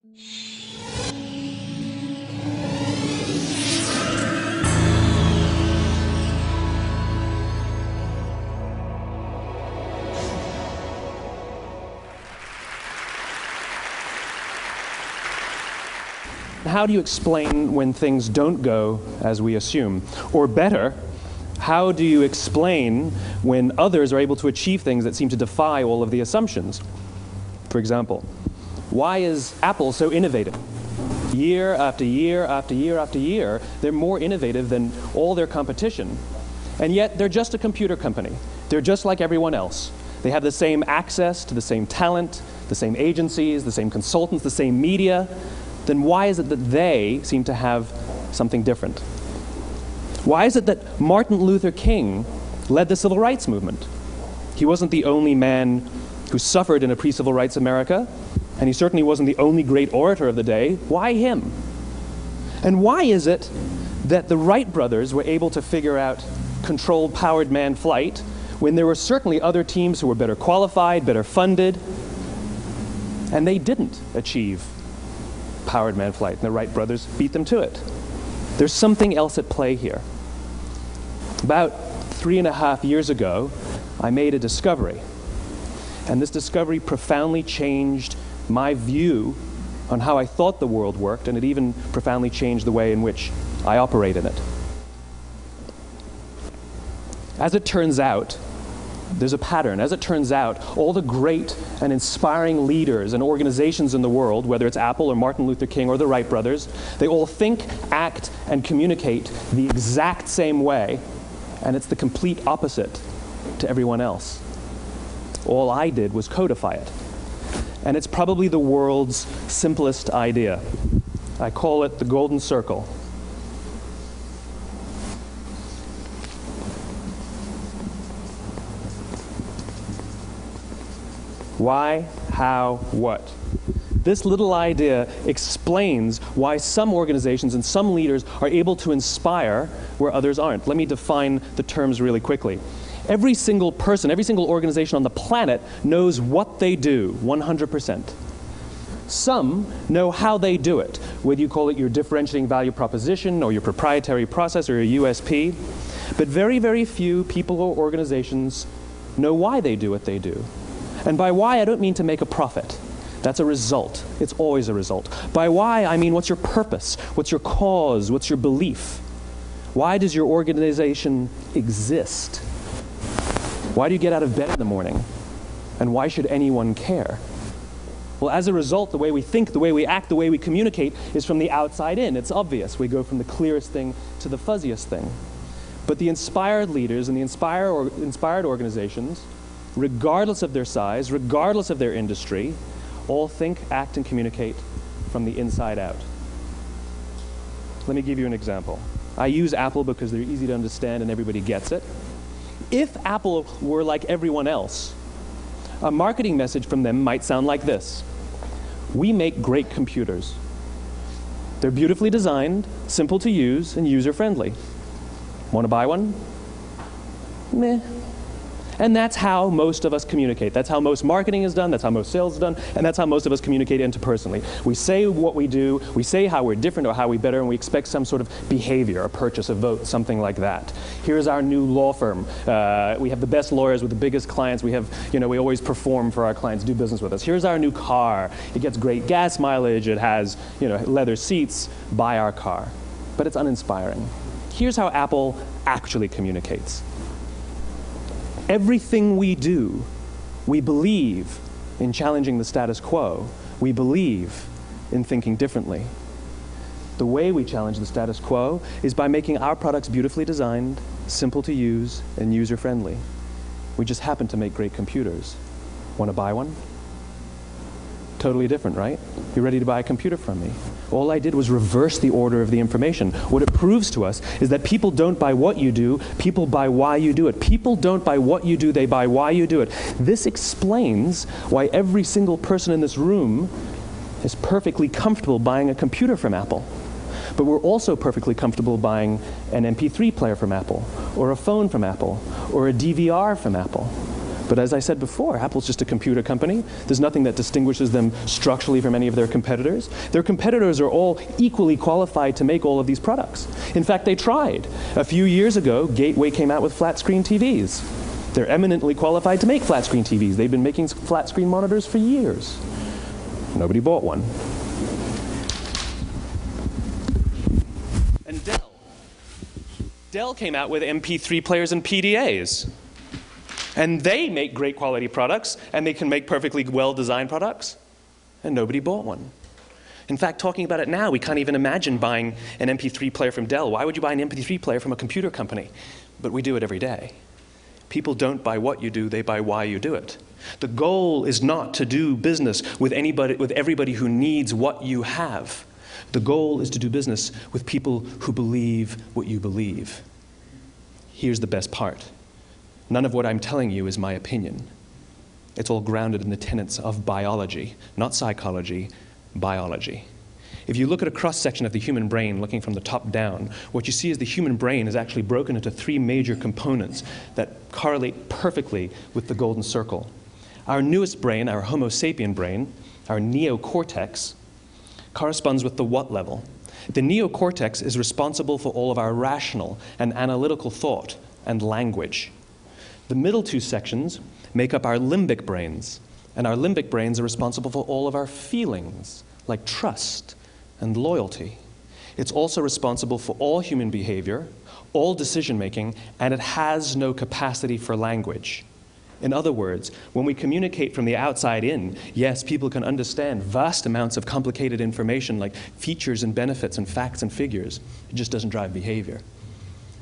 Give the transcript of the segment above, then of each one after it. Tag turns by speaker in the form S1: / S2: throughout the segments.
S1: How do you explain when things don't go as we assume? Or better, how do you explain when others are able to achieve things that seem to defy all of the assumptions? For example, why is Apple so innovative? Year after year after year after year, they're more innovative than all their competition. And yet, they're just a computer company. They're just like everyone else. They have the same access to the same talent, the same agencies, the same consultants, the same media. Then why is it that they seem to have something different? Why is it that Martin Luther King led the civil rights movement? He wasn't the only man who suffered in a pre-civil rights America, and he certainly wasn't the only great orator of the day. Why him? And why is it that the Wright brothers were able to figure out controlled powered manned flight when there were certainly other teams who were better qualified, better funded, and they didn't achieve powered manned flight, and the Wright brothers beat them to it? There's something else at play here. About 3.5 years ago, I made a discovery, and this discovery profoundly changed my view on how I thought the world worked, and it even profoundly changed the way in which I operate in it. As it turns out, there's a pattern. As it turns out, all the great and inspiring leaders and organizations in the world, whether it's Apple or Martin Luther King or the Wright brothers, they all think, act, and communicate the exact same way, and it's the complete opposite to everyone else. All I did was codify it. And it's probably the world's simplest idea. I call it the golden circle. Why, how, what? This little idea explains why some organizations and some leaders are able to inspire where others aren't. Let me define the terms really quickly. Every single person, every single organization on the planet knows what they do, 100%. Some know how they do it, whether you call it your differentiating value proposition or your proprietary process or your USP. But very, very few people or organizations know why they do what they do. And by why, I don't mean to make a profit. That's a result. It's always a result. By why, I mean what's your purpose? What's your cause? What's your belief? Why does your organization exist? Why do you get out of bed in the morning? And why should anyone care? Well, as a result, the way we think, the way we act, the way we communicate is from the outside in. It's obvious. We go from the clearest thing to the fuzziest thing. But the inspired leaders and the inspired organizations, regardless of their size, regardless of their industry, all think, act, and communicate from the inside out. Let me give you an example. I use Apple because they're easy to understand and everybody gets it. If Apple were like everyone else, a marketing message from them might sound like this. We make great computers. They're beautifully designed, simple to use, and user-friendly. Want to buy one? Meh. And that's how most of us communicate. That's how most marketing is done, that's how most sales is done, and that's how most of us communicate interpersonally. We say what we do, we say how we're different or how we're better, and we expect some sort of behavior, a purchase, a vote, something like that. Here's our new law firm. We have the best lawyers with the biggest clients. We have, we always perform for our clients, do business with us. Here's our new car. It gets great gas mileage. It has, leather seats. Buy our car. But it's uninspiring. Here's how Apple actually communicates. Everything we do, we believe in challenging the status quo. We believe in thinking differently. The way we challenge the status quo is by making our products beautifully designed, simple to use, and user-friendly. We just happen to make great computers. Want to buy one? Totally different, right? You're ready to buy a computer from me. All I did was reverse the order of the information. What it proves to us is that people don't buy what you do, people buy why you do it. People don't buy what you do, they buy why you do it. This explains why every single person in this room is perfectly comfortable buying a computer from Apple. But we're also perfectly comfortable buying an MP3 player from Apple, or a phone from Apple, or a DVR from Apple. But as I said before, Apple's just a computer company. There's nothing that distinguishes them structurally from any of their competitors. Their competitors are all equally qualified to make all of these products. In fact, they tried. A few years ago, Gateway came out with flat-screen TVs. They're eminently qualified to make flat-screen TVs. They've been making flat-screen monitors for years. Nobody bought one. And Dell came out with MP3 players and PDAs. And they make great quality products, and they can make perfectly well-designed products, and nobody bought one. In fact, talking about it now, we can't even imagine buying an MP3 player from Dell. Why would you buy an MP3 player from a computer company? But we do it every day. People don't buy what you do, they buy why you do it. The goal is not to do business with everybody who needs what you have. The goal is to do business with people who believe what you believe. Here's the best part. None of what I'm telling you is my opinion. It's all grounded in the tenets of biology, not psychology, biology. If you look at a cross-section of the human brain, looking from the top down, what you see is the human brain is actually broken into 3 major components that correlate perfectly with the golden circle. Our newest brain, our Homo sapien brain, our neocortex, corresponds with the what level. The neocortex is responsible for all of our rational and analytical thought and language. The middle 2 sections make up our limbic brains, and our limbic brains are responsible for all of our feelings, like trust and loyalty. It's also responsible for all human behavior, all decision-making, and it has no capacity for language. In other words, when we communicate from the outside in, yes, people can understand vast amounts of complicated information like features and benefits and facts and figures. It just doesn't drive behavior.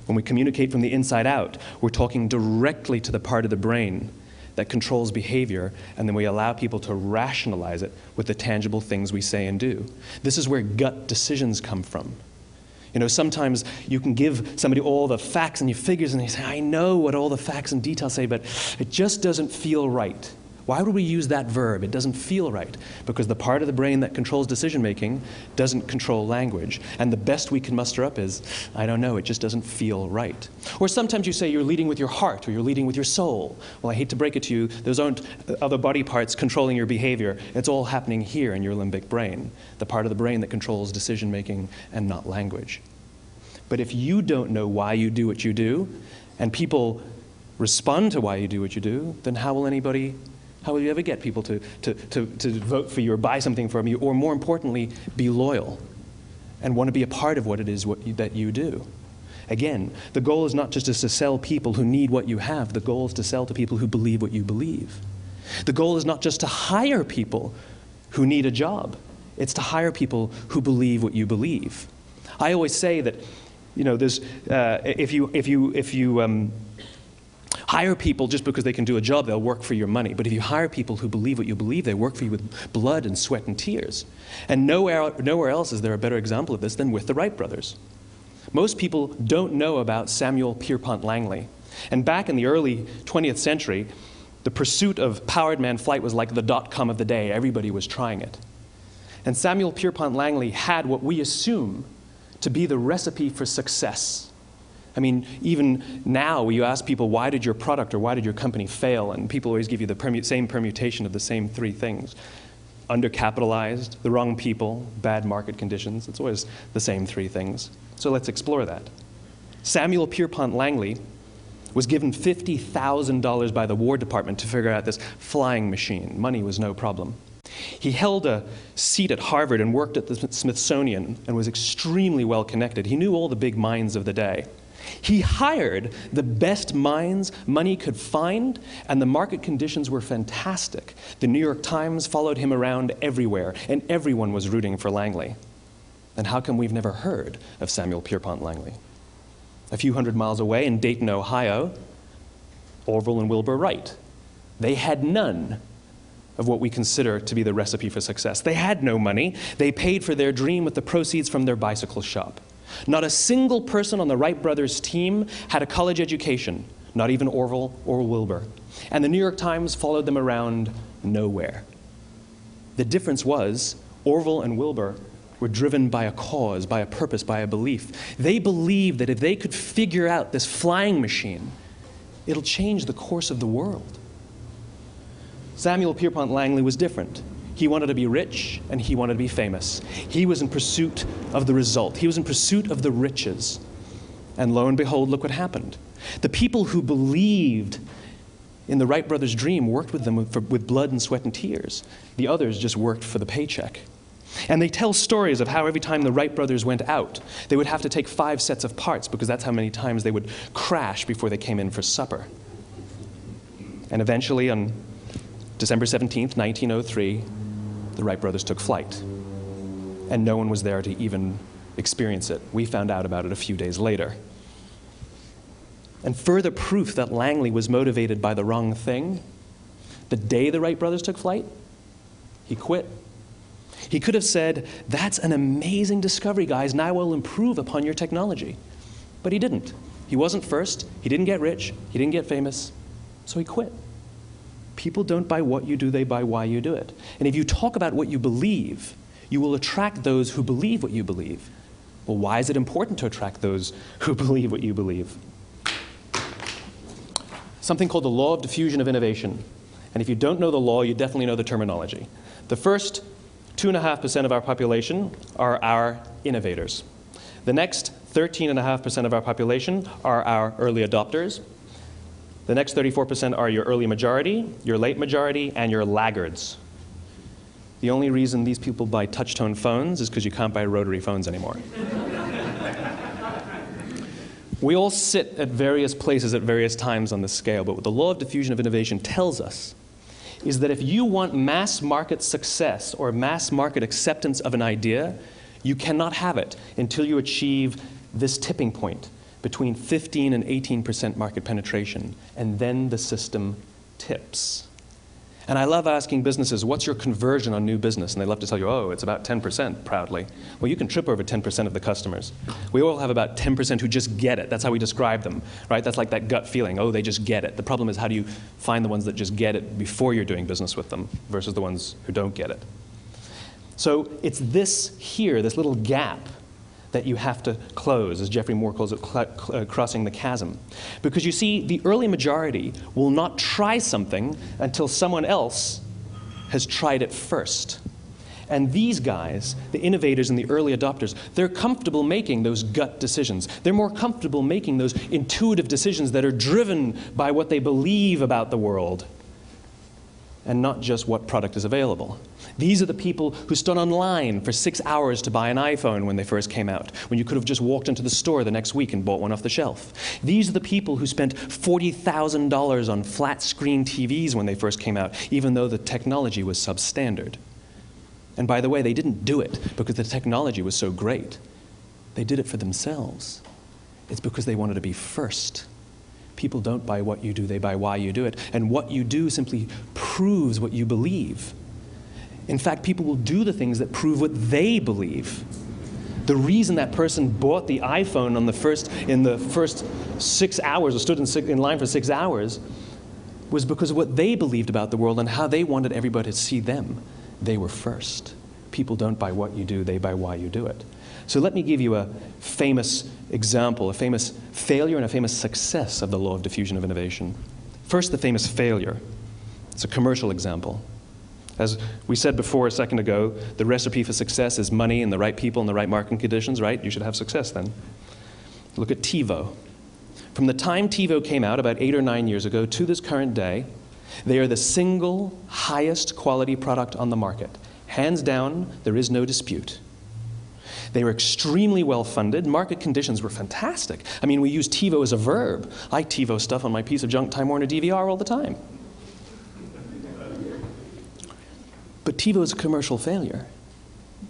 S1: When we communicate from the inside out, we're talking directly to the part of the brain that controls behavior, and then we allow people to rationalize it with the tangible things we say and do. This is where gut decisions come from. You know, sometimes you can give somebody all the facts and your figures, and they say, I know what all the facts and details say, but it just doesn't feel right. Why would we use that verb? It doesn't feel right. Because the part of the brain that controls decision-making doesn't control language. And the best we can muster up is, I don't know, it just doesn't feel right. Or sometimes you say you're leading with your heart or you're leading with your soul. Well, I hate to break it to you, those aren't other body parts controlling your behavior. It's all happening here in your limbic brain, the part of the brain that controls decision-making and not language. But if you don't know why you do what you do, and people respond to why you do what you do, then how will you ever get people to vote for you or buy something from you, or more importantly, be loyal and want to be a part of what it is that you do? Again, the goal is not just to sell people who need what you have. The goal is to sell to people who believe what you believe. The goal is not just to hire people who need a job. It's to hire people who believe what you believe. I always say that, you know, there's if you hire people just because they can do a job, they'll work for your money. But if you hire people who believe what you believe, they work for you with blood and sweat and tears. And nowhere else is there a better example of this than with the Wright brothers. Most people don't know about Samuel Pierpont Langley. And back in the early 20th century, the pursuit of powered man flight was like the dot-com of the day. Everybody was trying it. And Samuel Pierpont Langley had what we assume to be the recipe for success. I mean, even now, you ask people, why did your product or why did your company fail? And people always give you the same permutation of the same 3 things. Undercapitalized, the wrong people, bad market conditions. It's always the same 3 things. So let's explore that. Samuel Pierpont Langley was given $50,000 by the War Department to figure out this flying machine. Money was no problem. He held a seat at Harvard and worked at the Smithsonian and was extremely well connected. He knew all the big minds of the day. He hired the best minds money could find, and the market conditions were fantastic. The New York Times followed him around everywhere, and everyone was rooting for Langley. And how come we've never heard of Samuel Pierpont Langley? A few hundred miles away in Dayton, Ohio, Orville and Wilbur Wright. They had none of what we consider to be the recipe for success. They had no money. They paid for their dream with the proceeds from their bicycle shop. Not a single person on the Wright brothers' team had a college education, not even Orville or Wilbur. And the New York Times followed them around nowhere. The difference was Orville and Wilbur were driven by a cause, by a purpose, by a belief. They believed that if they could figure out this flying machine, it'll change the course of the world. Samuel Pierpont Langley was different. He wanted to be rich, and he wanted to be famous. He was in pursuit of the result. He was in pursuit of the riches. And lo and behold, look what happened. The people who believed in the Wright brothers' dream worked with them with blood and sweat and tears. The others just worked for the paycheck. And they tell stories of how every time the Wright brothers went out, they would have to take 5 sets of parts because that's how many times they would crash before they came in for supper. And eventually, on December 17th, 1903, the Wright brothers took flight. And no one was there to even experience it. We found out about it a few days later. And further proof that Langley was motivated by the wrong thing, the day the Wright brothers took flight, he quit. He could have said, "That's an amazing discovery, guys. Now we'll improve upon your technology." But he didn't. He wasn't first. He didn't get rich. He didn't get famous. So he quit. People don't buy what you do, they buy why you do it. And if you talk about what you believe, you will attract those who believe what you believe. Well, why is it important to attract those who believe what you believe? Something called the law of diffusion of innovation. And if you don't know the law, you definitely know the terminology. The first 2.5% of our population are our innovators. The next 13.5% of our population are our early adopters. The next 34% are your early majority, your late majority, and your laggards. The only reason these people buy touch-tone phones is because you can't buy rotary phones anymore. We all sit at various places at various times on the scale, but what the law of diffusion of innovation tells us is that if you want mass market success or mass market acceptance of an idea, you cannot have it until you achieve this tipping point between 15 and 18% market penetration, and then the system tips. And I love asking businesses, what's your conversion on new business? And they love to tell you, oh, it's about 10%, proudly. Well, you can trip over 10% of the customers. We all have about 10% who just get it. That's how we describe them, right? That's like that gut feeling, oh, they just get it. The problem is, how do you find the ones that just get it before you're doing business with them versus the ones who don't get it? So it's this here, this little gap, that you have to close, as Geoffrey Moore calls it, crossing the chasm. Because you see, the early majority will not try something until someone else has tried it first. And these guys, the innovators and the early adopters, they're comfortable making those gut decisions. They're more comfortable making those intuitive decisions that are driven by what they believe about the world, and not just what product is available. These are the people who stood online for 6 hours to buy an iPhone when they first came out, when you could have just walked into the store the next week and bought one off the shelf. These are the people who spent $40,000 on flat-screen TVs when they first came out, even though the technology was substandard. And by the way, they didn't do it because the technology was so great. They did it for themselves. It's because they wanted to be first. People don't buy what you do, they buy why you do it. And what you do simply proves what you believe. In fact, people will do the things that prove what they believe. The reason that person bought the iPhone in the first 6 hours, or stood in line for 6 hours, was because of what they believed about the world and how they wanted everybody to see them. They were first. People don't buy what you do, they buy why you do it. So let me give you a famous example, a famous failure and a famous success of the law of diffusion of innovation. First, the famous failure. It's a commercial example. As we said before a second ago, the recipe for success is money and the right people and the right marketing conditions, right? You should have success then. Look at TiVo. From the time TiVo came out about 8 or 9 years ago to this current day, they are the single highest quality product on the market. Hands down, there is no dispute. They were extremely well funded. Market conditions were fantastic. I mean, we use TiVo as a verb. I TiVo stuff on my piece of junk Time Warner DVR all the time. But TiVo is a commercial failure.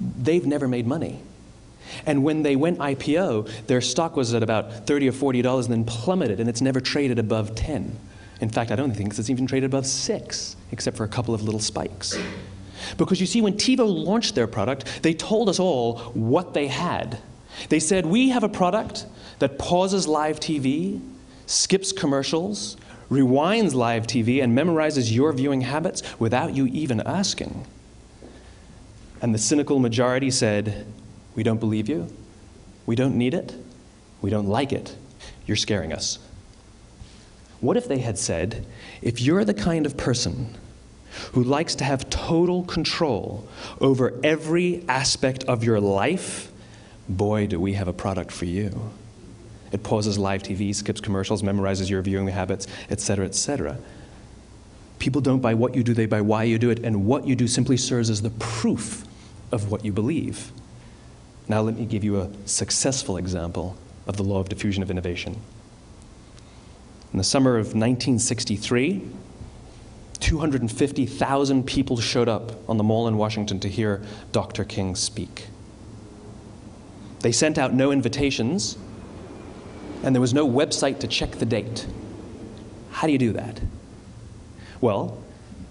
S1: They've never made money. And when they went IPO, their stock was at about $30 or $40 and then plummeted, and it's never traded above 10. In fact, I don't think it's even traded above 6, except for a couple of little spikes. Because you see, when TiVo launched their product, they told us all what they had. They said, we have a product that pauses live TV, skips commercials, rewinds live TV, and memorizes your viewing habits without you even asking. And the cynical majority said, we don't believe you, we don't need it, we don't like it, you're scaring us. What if they had said, if you're the kind of person who likes to have total control over every aspect of your life, boy, do we have a product for you. It pauses live TV, skips commercials, memorizes your viewing habits, etc., etc. People don't buy what you do, they buy why you do it, and what you do simply serves as the proof of what you believe. Now let me give you a successful example of the law of diffusion of innovation. In the summer of 1963, 250,000 people showed up on the Mall in Washington to hear Dr. King speak. They sent out no invitations, and there was no website to check the date. How do you do that? Well,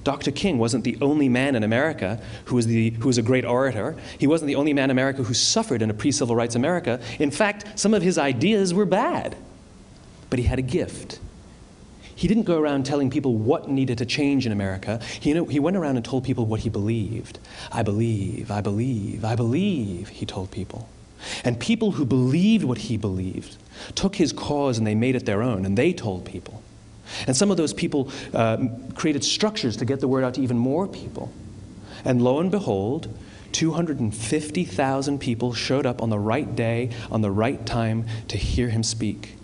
S1: Dr. King wasn't the only man in America who was a great orator. He wasn't the only man in America who suffered in a pre-civil rights America. In fact, some of his ideas were bad. But he had a gift. He didn't go around telling people what needed to change in America. He went around and told people what he believed. I believe, I believe, I believe, he told people. And people who believed what he believed took his cause and they made it their own, and they told people. And some of those people created structures to get the word out to even more people. And lo and behold, 250,000 people showed up on the right day, on the right time to hear him speak.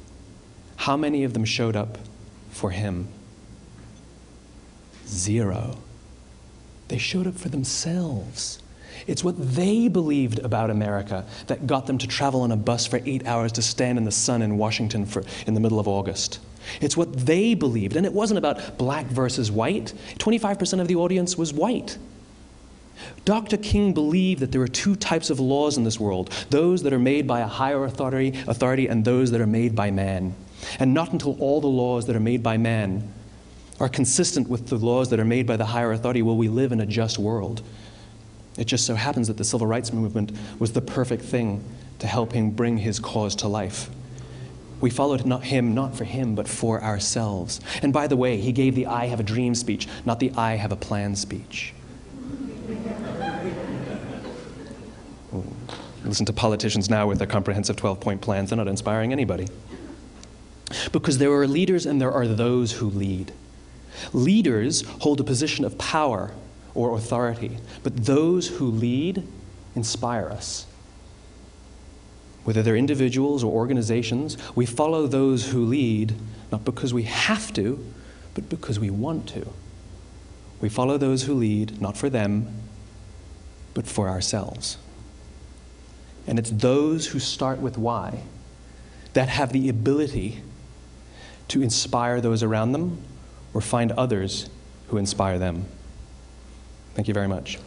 S1: How many of them showed up for him? 0. They showed up for themselves. It's what they believed about America that got them to travel on a bus for 8 hours to stand in the sun in Washington in the middle of August. It's what they believed, and it wasn't about black versus white. 25% of the audience was white. Dr. King believed that there are 2 types of laws in this world, those that are made by a higher authority and those that are made by man. And not until all the laws that are made by man are consistent with the laws that are made by the higher authority will we live in a just world. It just so happens that the civil rights movement was the perfect thing to help him bring his cause to life. We followed him not for him, but for ourselves. And by the way, he gave the I have a dream speech, not the I have a plan speech. Listen to politicians now with their comprehensive 12-point plans. They're not inspiring anybody. Because there are leaders and there are those who lead. Leaders hold a position of power or authority, but those who lead inspire us. Whether they're individuals or organizations, we follow those who lead, not because we have to, but because we want to. We follow those who lead, not for them, but for ourselves. And it's those who start with why that have the ability to inspire those around them or find others who inspire them. Thank you very much.